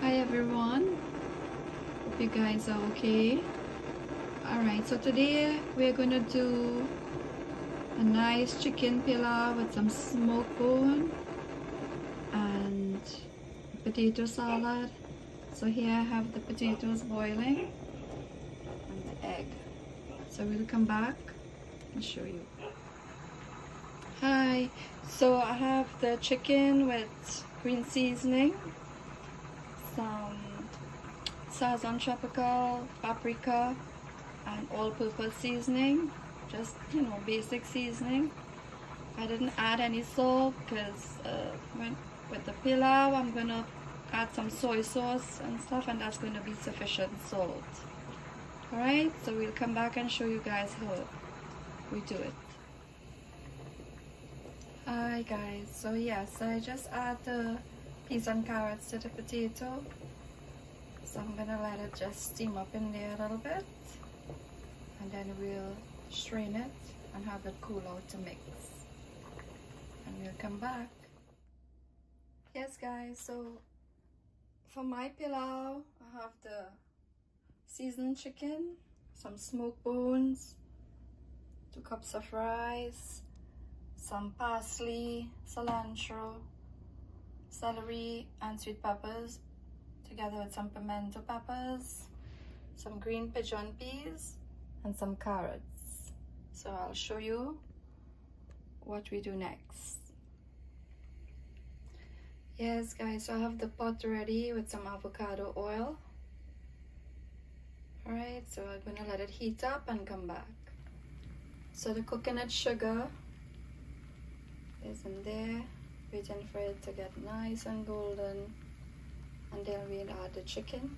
Hi everyone, hope you guys are okay. Alright, so today we're gonna do a nice chicken pilau with some smoked bone and potato salad. So here I have the potatoes boiling and the egg. So we'll come back and show you. Hi, so I have the chicken with green seasoning, some Sazon tropical, paprika, and all-purpose seasoning, just basic seasoning. I didn't add any salt because with the pilau I'm gonna add some soy sauce and stuff, and that's going to be sufficient salt. Alright, so we'll come back and show you guys how we do it. Hi guys, so yes, I just add the peas and carrots to the potato. So I'm gonna let it just steam up in there a little bit, and then we'll strain it and have it cool out to mix, and we'll come back. Yes guys, so for my pilau I have the seasoned chicken, some smoked bones, 2 cups of rice, some parsley, cilantro, celery and sweet peppers, together with some pimento peppers, some green pigeon peas, and some carrots. So I'll show you what we do next. Yes guys, so I have the pot ready with some avocado oil. Alright, so I'm gonna let it heat up and come back. So the coconut sugar is in there, waiting for it to get nice and golden, and then we'll add the chicken.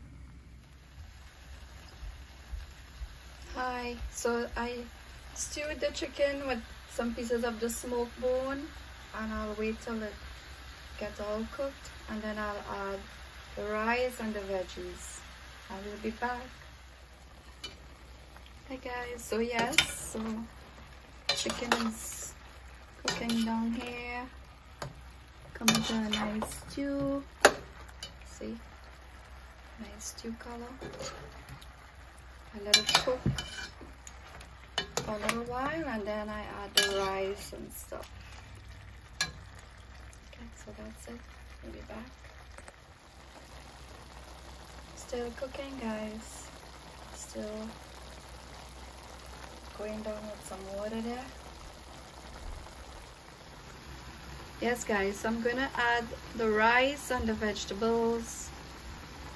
Hi, so I stewed the chicken with some pieces of the smoked bone, and I'll wait till it gets all cooked, and then I'll add the rice and the veggies. I will be back. Hi guys, so yes, so chicken is cooking down here, coming to a nice stew. See, nice stew color. I let it cook for a little while, and then I add the rice and stuff. Okay, so that's it. We'll be back. Still cooking guys, still going down with some water there. Yes guys, so I'm gonna add the rice and the vegetables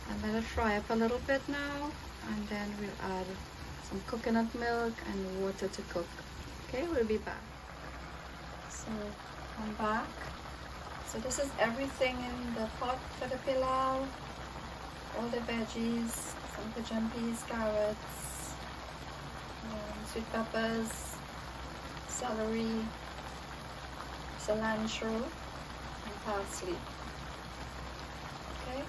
and let it fry up a little bit now, and then we'll add some coconut milk and water to cook. Okay, we'll be back. So I'm back. So this is everything in the pot for the pilau. All the veggies, some pigeon peas, carrots, sweet peppers, celery, cilantro, and parsley. Okay,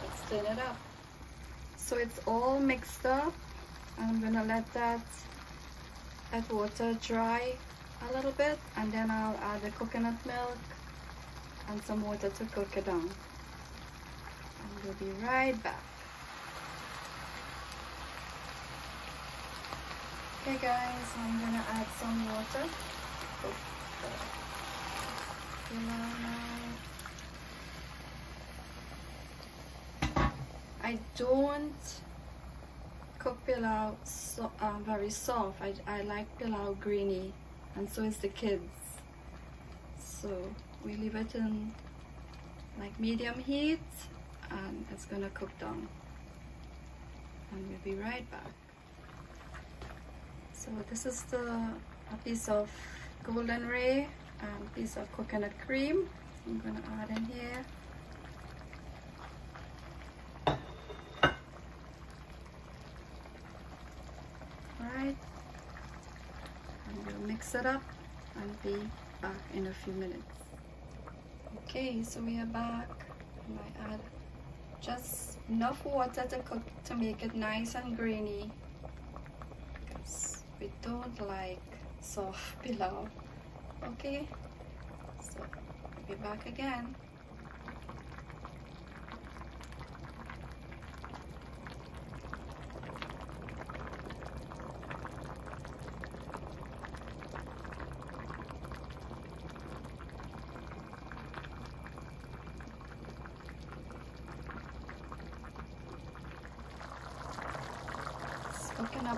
let's clean it up. So it's all mixed up, and I'm gonna let that water dry a little bit, and then I'll add the coconut milk and some water to cook it down, and we'll be right back. Okay guys, I'm gonna add some water. I don't cook pilau very soft. I like pilau greeny, and so is the kids. So we leave it in like medium heat, and it's gonna cook down, and we'll be right back. So this is a piece of golden ray and piece of coconut cream. I'm gonna add in here. Alright, and we'll mix it up and be back in a few minutes. Okay, so we are back, and I add just enough water to cook to make it nice and grainy, because we don't like soft pilau. Okay, so we'll be back again.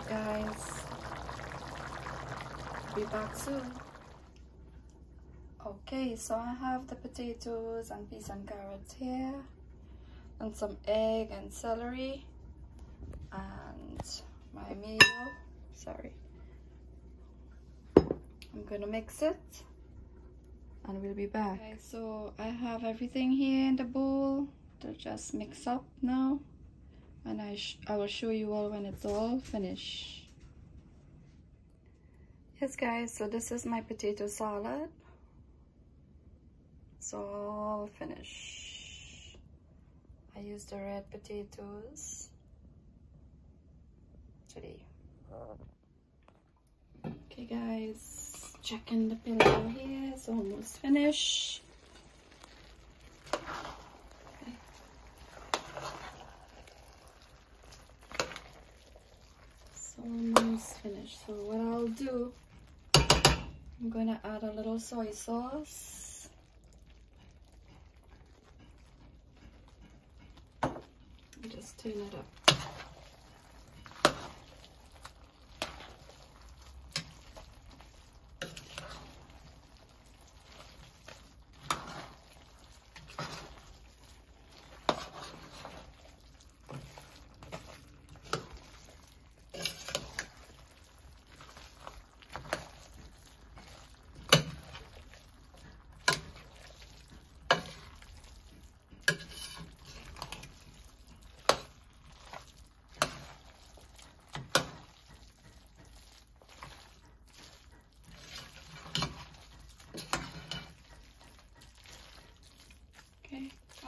guys. Be back soon. Okay, so I have the potatoes and peas and carrots here, and some egg and celery, and my mayo. Sorry. I'm gonna mix it and we'll be back. Okay, so I have everything here in the bowl to just mix up now, and I will show you all when it's all finished. Yes guys, so this is my potato salad. It's all finished. I used the red potatoes today. Okay guys, checking the pilau here. It's almost finished. Okay. It's almost finished. So what I'll do, I'm gonna add a little soy sauce. Just turn it up.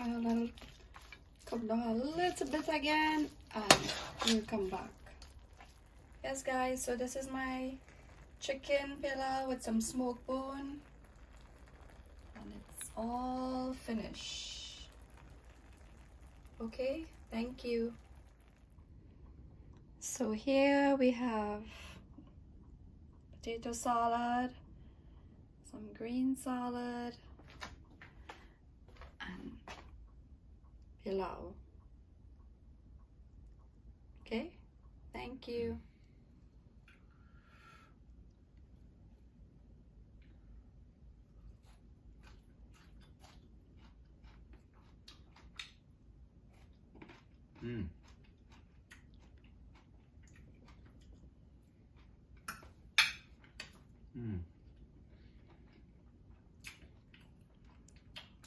I'll come down a little bit again and we'll come back. Yes guys, so this is my chicken pilau with some smoked bone, and it's all finished. Okay, thank you. So here we have potato salad, some green salad, and pilau. Okay, thank you.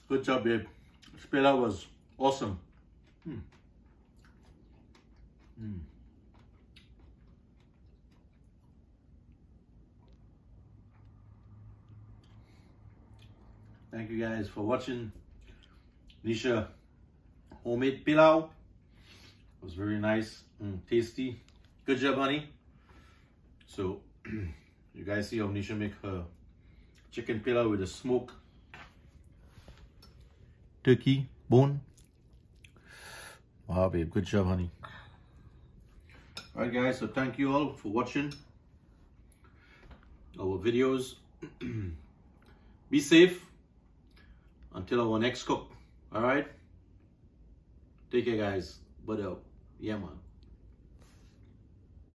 Good job, babe. Pelau was awesome. Thank you guys for watching Nisha homemade pilau. It was very nice and tasty. Good job, honey. So you guys see how Nisha make her chicken pilau with a smoked turkey bone. Wow, babe, good job, honey. Alright guys, so thank you all for watching our videos. Be safe until our next cook. Alright, take care guys. But yeah man.